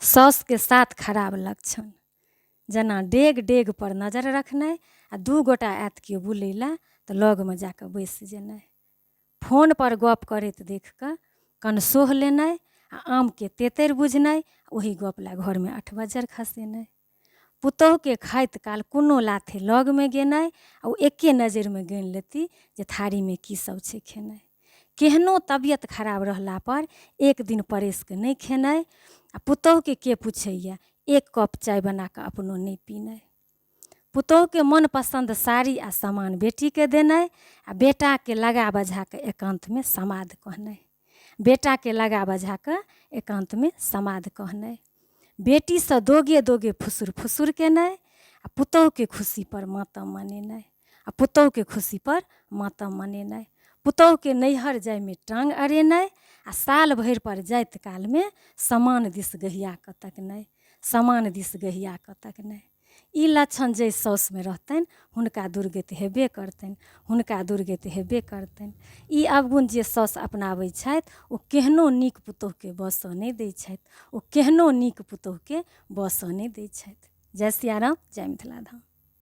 साउस के 7 खराब लक्षण। जेना डेग डेग पर नजर रखनाइ आ 2 गोटा आयत केओ बुलै लए तऽ लगमे जाकऽ बैसि जेनाइ। फोन पर गप करैत देख कऽ कनसोह लेनाइ आ आमके तेतरि बुझनाइ, ओही गप लए घरमे 8 बज्जर खसेनाइ। पुतहुके खाइत काल कोनो लाथे लगमे गेनाइ आ ओ एके नजरिमे गनि लेती जे थारीमे की सब छै खेनाइ। केहनो तबियत खराब रहला पर एक दिन परसिकऽ नहि खेनाइ आ पुतहुके के पुछैया 1 कप चाय बना कऽ अपनो नहि पीनाइ। पुतहुके मनपसन्द साड़ी आ सामान बेटीके देनाइ आ बेटाके लगा बझा कऽ एकान्तमे समाद कहनाइ। बेटाके लगा बझा कऽ एकान्तमे समाद कहनाइ। बेटीसँ दोगे दोगे फुसुर फुसुर केनाइ आ पुतहुके खुशी पर मातम मनेनाइ। आ पुतहुके खुशी पर मातम मनेनाइ। पुतहुके नैहर जाइमे टाङ्ग अरेनाइ आ साल भरि पर जाइत कालमे समान दिस गहिया कऽ तकनाइ। समान दिस गहिया कऽ तकनाइ। ई लक्षण जे साउसमे रहतनि हुनका दुर्गति हेबे करतनि, हुनका दुर्गति हेबे करतनि। ई अवगुण जे साउस अपनाबै छथि ओ केहनो नीक पुतहुके बसऽ नहि दै छथि, ओ केहनो नीक पुतहुके बसऽ नहि दै छथि। जय सिया राम, जय मिथिला धाम।